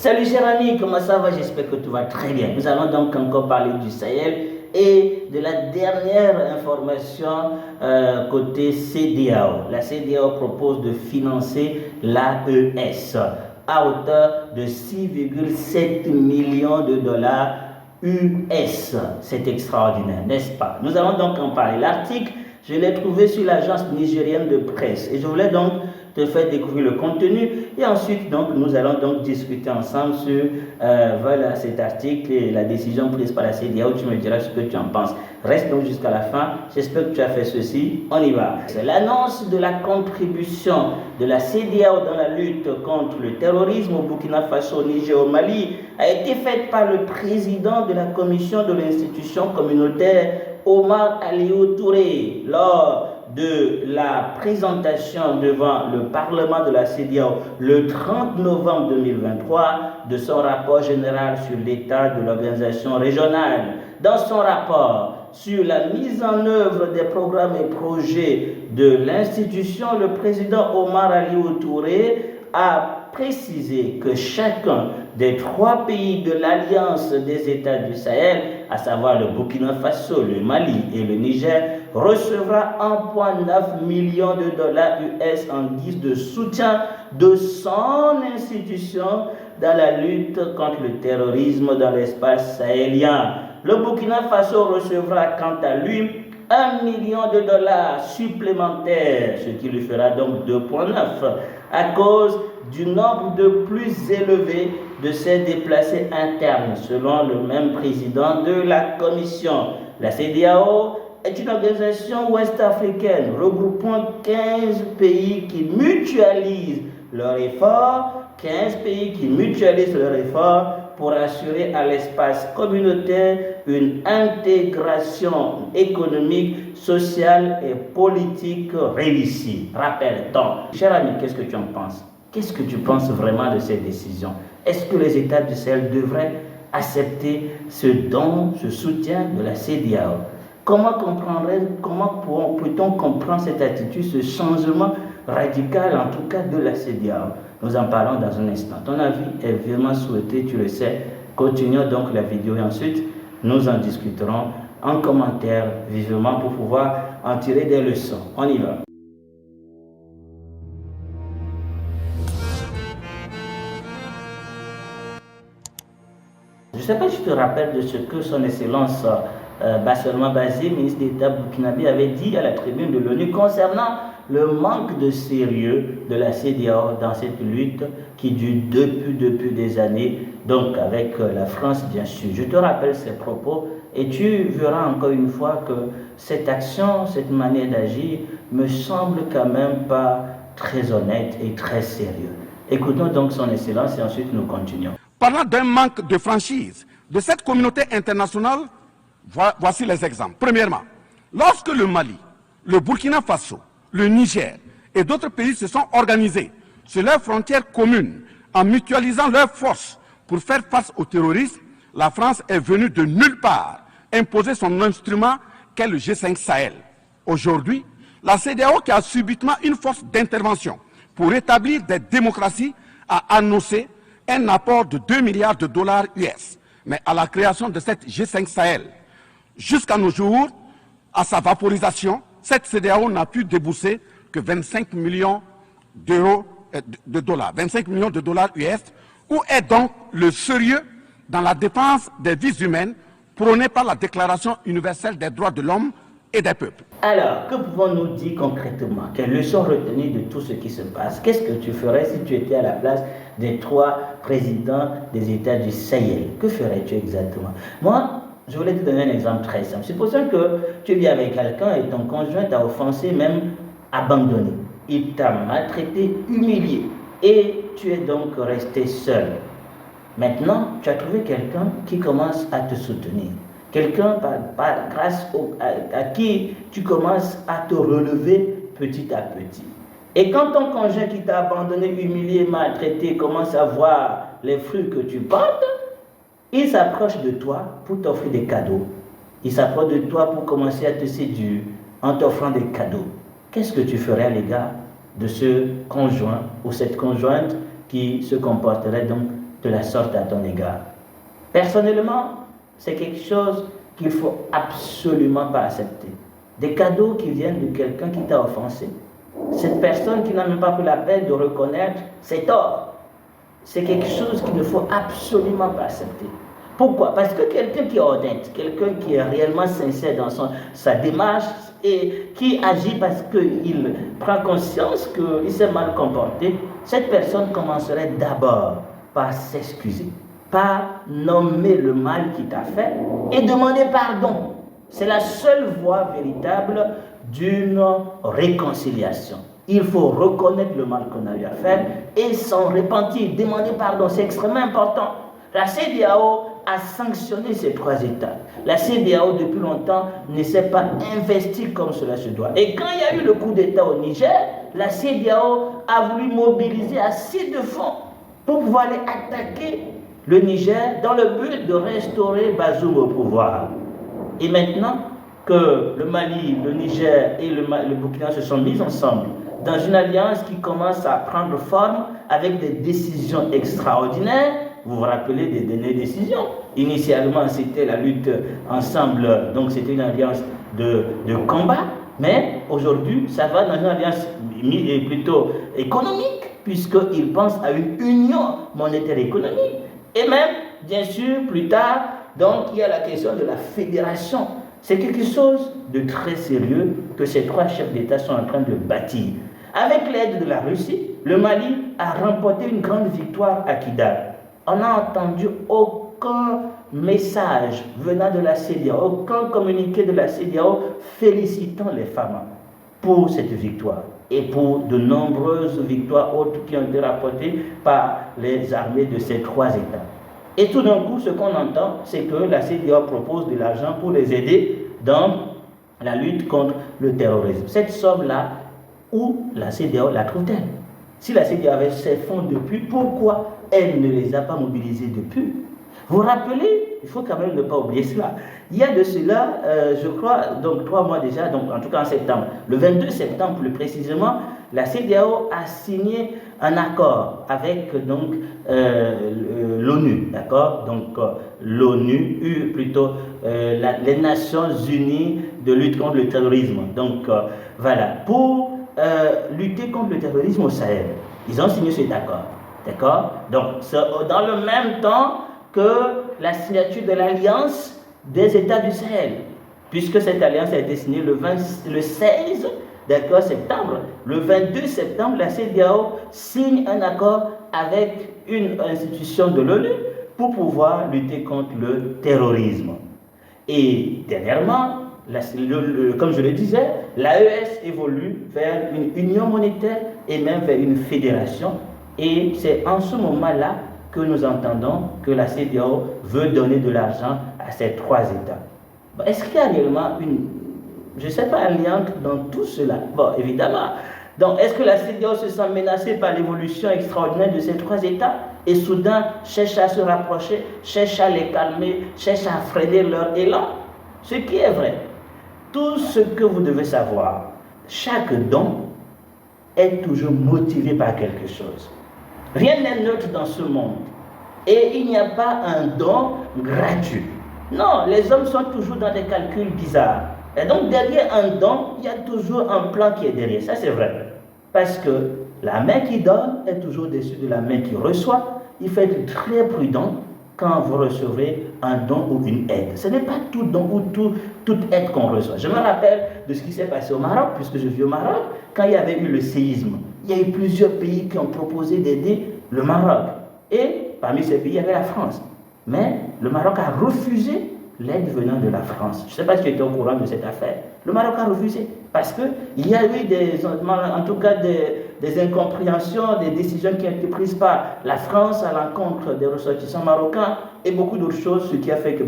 Salut cher ami, comment ça va? J'espère que tout va très bien. Nous allons donc encore parler du Sahel et de la dernière information côté CEDEAO. La CEDEAO propose de financer l'AES à hauteur de 6,7 millions de dollars US. C'est extraordinaire, n'est-ce pas? Nous allons donc en parler. L'article, je l'ai trouvé sur l'agence nigérienne de presse et je voulais donc te faire découvrir le contenu et ensuite donc nous allons donc discuter ensemble sur voilà, cet article et la décision prise par la CEDEAO. Tu me diras ce que tu en penses. Reste donc jusqu'à la fin. J'espère que tu as fait ceci. On y va. C'est l'annonce de la contribution de la CEDEAO dans la lutte contre le terrorisme au Burkina Faso, au Niger, au Mali a été faite par le président de la commission de l'institution communautaire, Omar Aliou Touré, lors de la présentation devant le Parlement de la CEDEAO le 30 novembre 2023 de son rapport général sur l'état de l'organisation régionale. Dans son rapport sur la mise en œuvre des programmes et projets de l'institution, le président Omar Aliou Touré a précisé que chacun des 3 pays de l'Alliance des États du Sahel, à savoir le Burkina Faso, le Mali et le Niger, recevra 1,9 million de dollars US en guise de soutien de son institution dans la lutte contre le terrorisme dans l'espace sahélien. Le Burkina Faso recevra quant à lui 1 million de dollars supplémentaires, ce qui lui fera donc 2,9 à cause du nombre de plus élevé de ces déplacés internes, selon le même président de la commission. La CEDEAO est une organisation ouest-africaine regroupant 15 pays qui mutualisent leurs efforts, pour assurer à l'espace communautaire une intégration économique, sociale et politique réussie. Rappelle-t-on. Cher ami, qu'est-ce que tu en penses? Qu'est-ce que tu penses vraiment de cette décision? Est-ce que les États du Sahel devraient accepter ce don, ce soutien de la CEDEAO? Comment peut-on comprendre cette attitude, ce changement radical, en tout cas, de la CEDEAO? Nous en parlons dans un instant. Ton avis est vraiment souhaité, tu le sais. Continuons donc la vidéo et ensuite, nous en discuterons en commentaire vivement pour pouvoir en tirer des leçons. On y va. Je ne sais pas si tu te rappelles de ce que son Excellence Bassirou Bazé, ministre d'État burkinabé, avait dit à la tribune de l'ONU concernant le manque de sérieux de la CEDEAO dans cette lutte qui dure depuis des années, donc avec la France bien sûr. Je te rappelle ces propos et tu verras encore une fois que cette action, cette manière d'agir me semble quand même pas très honnête et très sérieux. Écoutons donc son Excellence et ensuite nous continuons. Parlant d'un manque de franchise de cette communauté internationale, voici les exemples. Premièrement, lorsque le Mali, le Burkina Faso, le Niger et d'autres pays se sont organisés sur leurs frontières communes en mutualisant leurs forces pour faire face au terrorisme, la France est venue de nulle part imposer son instrument qu'est le G5 Sahel. Aujourd'hui, la CEDEAO, qui a subitement une force d'intervention pour établir des démocraties, a annoncé un apport de 2 milliards de dollars US. Mais à la création de cette G5 Sahel, jusqu'à nos jours, à sa vaporisation, cette CEDEAO n'a pu débourser que 25 millions de dollars, 25 millions de dollars US. Où est donc le sérieux dans la défense des vies humaines prônée par la Déclaration universelle des droits de l'homme et des peuples? Alors, que pouvons-nous dire concrètement? Quelles leçons retenues de tout ce qui se passe? Qu'est-ce que tu ferais si tu étais à la place des 3 présidents des États du Sahel? Que ferais-tu exactement? Moi, je voulais te donner un exemple très simple. Supposons que tu vis avec quelqu'un et ton conjoint t'a offensé, même abandonné. Il t'a maltraité, humilié. Et tu es donc resté seul. Maintenant, tu as trouvé quelqu'un qui commence à te soutenir. Quelqu'un grâce à qui tu commences à te relever petit à petit. Et quand ton conjoint qui t'a abandonné, humilié, maltraité, commence à voir les fruits que tu portes, il s'approche de toi pour t'offrir des cadeaux. Il s'approche de toi pour commencer à te séduire en t'offrant des cadeaux. Qu'est-ce que tu ferais à l'égard de ce conjoint ou cette conjointe qui se comporterait donc de la sorte à ton égard. Personnellement, c'est quelque chose qu'il ne faut absolument pas accepter. Des cadeaux qui viennent de quelqu'un qui t'a offensé. Cette personne qui n'a même pas pris la peine de reconnaître ses torts. C'est quelque chose qu'il ne faut absolument pas accepter. Pourquoi? Parce que quelqu'un qui est honnête, quelqu'un qui est réellement sincère dans sa démarche et qui agit parce qu'il prend conscience qu'il s'est mal comporté, cette personne commencerait d'abord par s'excuser, par nommer le mal qu'il t'a fait et demander pardon. C'est la seule voie véritable d'une réconciliation. Il faut reconnaître le mal qu'on a eu à faire et s'en repentir, demander pardon. C'est extrêmement important. La CEDEAO a sanctionné ces 3 États. La CEDEAO, depuis longtemps, ne s'est pas investie comme cela se doit. Et quand il y a eu le coup d'État au Niger, la CEDEAO a voulu mobiliser assez de fonds pour pouvoir aller attaquer le Niger dans le but de restaurer Bazoum au pouvoir. Et maintenant que le Mali, le Niger et le Burkina se sont mis ensemble dans une alliance qui commence à prendre forme avec des décisions extraordinaires, vous vous rappelez des dernières décisions. Initialement, c'était la lutte ensemble, donc c'était une alliance de combat, mais aujourd'hui, ça va dans une alliance plutôt économique, puisqu'ils pensent à une union monétaire économique. Et même, bien sûr, plus tard, donc il y a la question de la fédération. C'est quelque chose de très sérieux que ces 3 chefs d'État sont en train de bâtir. Avec l'aide de la Russie, le Mali a remporté une grande victoire à Kidal. On n'a entendu aucun message venant de la CEDEAO, aucun communiqué de la CEDEAO félicitant les femmes pour cette victoire et pour de nombreuses victoires autres qui ont été rapportées par les armées de ces 3 États. Et tout d'un coup, ce qu'on entend, c'est que la CEDEAO propose de l'argent pour les aider dans la lutte contre le terrorisme. Cette somme-là, où la CEDEAO la trouve-t-elle? Si la CEDEAO avait ses fonds depuis, pourquoi elle ne les a pas mobilisés depuis? Vous vous rappelez, il faut quand même ne pas oublier cela. Il y a de cela, je crois, donc 3 mois déjà, donc en tout cas en septembre, le 22 septembre plus précisément, la CEDEAO a signé un accord avec donc l'ONU, d'accord? Donc l'ONU, plutôt les Nations Unies de lutte contre le terrorisme. Donc voilà, pour lutter contre le terrorisme au Sahel. Ils ont signé cet accord, d'accord? Donc c'est dans le même temps que la signature de l'Alliance des États du Sahel, puisque cette alliance a été signée le 16 septembre. Le 22 septembre, la CEDEAO signe un accord avec une institution de l'ONU pour pouvoir lutter contre le terrorisme. Et dernièrement, comme je le disais, l'AES évolue vers une union monétaire et même vers une fédération. Et c'est en ce moment-là que nous entendons que la CEDEAO veut donner de l'argent à ces 3 États. Est-ce qu'il y a réellement je ne sais pas, un lien dans tout cela? Bon, évidemment. Donc, est-ce que la CEDEAO se sent menacée par l'évolution extraordinaire de ces 3 États et soudain cherche à se rapprocher, cherche à les calmer, cherche à freiner leur élan? Ce qui est vrai. Tout ce que vous devez savoir, chaque don est toujours motivé par quelque chose. Rien n'est neutre dans ce monde. Et il n'y a pas un don gratuit. Non, les hommes sont toujours dans des calculs bizarres. Et donc derrière un don, il y a toujours un plan qui est derrière. Ça c'est vrai. Parce que la main qui donne est toujours au-dessus de la main qui reçoit. Il faut être très prudent quand vous recevez un don ou une aide. Ce n'est pas tout don ou toute aide qu'on reçoit. Je me rappelle de ce qui s'est passé au Maroc, puisque je vis au Maroc, quand il y avait eu le séisme. Il y a eu plusieurs pays qui ont proposé d'aider le Maroc. Et parmi ces pays, il y avait la France. Mais le Maroc a refusé l'aide venant de la France. Je ne sais pas si tu étais au courant de cette affaire. Le Maroc a refusé parce qu'il y a eu en tout cas des incompréhensions, des décisions qui ont été prises par la France à l'encontre des ressortissants marocains et beaucoup d'autres choses, ce qui a fait que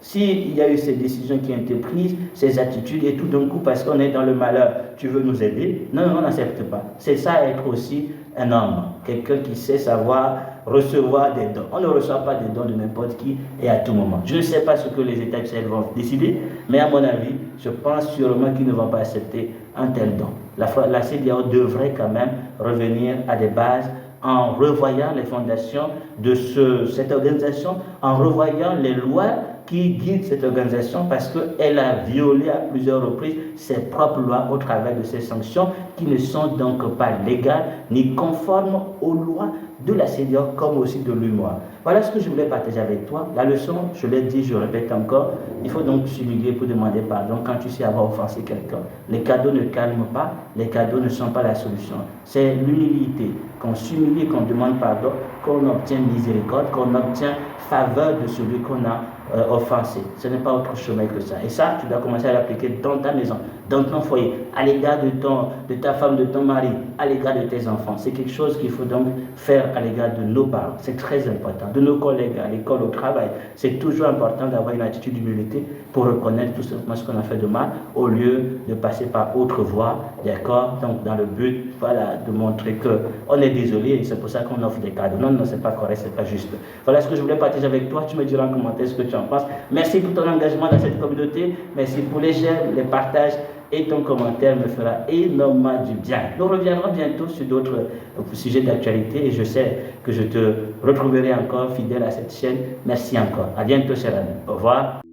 s'il y a eu ces décisions qui ont été prises, ces attitudes, et tout d'un coup, parce qu'on est dans le malheur, tu veux nous aider? Non, on n'accepte pas. C'est ça être aussi un homme, quelqu'un qui sait savoir recevoir des dons. On ne reçoit pas des dons de n'importe qui et à tout moment. Je ne sais pas ce que les États du Sahel vont décider, mais à mon avis, je pense sûrement qu'ils ne vont pas accepter un tel don. La CEDEAO devrait quand même revenir à des bases en revoyant les fondations de cette organisation, en revoyant les lois qui guident cette organisation parce qu'elle a violé à plusieurs reprises ses propres lois au travers de ces sanctions qui ne sont donc pas légales ni conformes aux lois de la CEDEAO comme aussi de l'UEMOA. Voilà ce que je voulais partager avec toi. La leçon, je l'ai dit, je répète encore, il faut donc s'humilier pour demander pardon quand tu sais avoir offensé quelqu'un. Les cadeaux ne calment pas, les cadeaux ne sont pas la solution. C'est l'humilité, qu'on s'humilie, qu'on demande pardon, qu'on obtient miséricorde, qu'on obtient faveur de celui qu'on a offensé. Ce n'est pas autre chemin que ça. Et ça, tu dois commencer à l'appliquer dans ta maison, dans ton foyer, à l'égard de ta femme, de ton mari, à l'égard de tes enfants. C'est quelque chose qu'il faut donc faire à l'égard de nos parents. C'est très important. De nos collègues à l'école, au travail. C'est toujours important d'avoir une attitude d'humilité pour reconnaître tout simplement ce qu'on a fait de mal au lieu de passer par autre voie, d'accord? Donc, dans le but, voilà, de montrer qu'on est désolé et c'est pour ça qu'on offre des cadeaux. Non, c'est pas correct, c'est pas juste. Voilà ce que je voulais partager avec toi. Tu me diras en commentaire ce que tu en penses. Merci pour ton engagement dans cette communauté. Merci pour les j'aime, les partages et ton commentaire me fera énormément du bien. Nous reviendrons bientôt sur d'autres sujets d'actualité et je sais que je te retrouverai encore fidèle à cette chaîne. Merci encore. À bientôt, cher ami. Au revoir.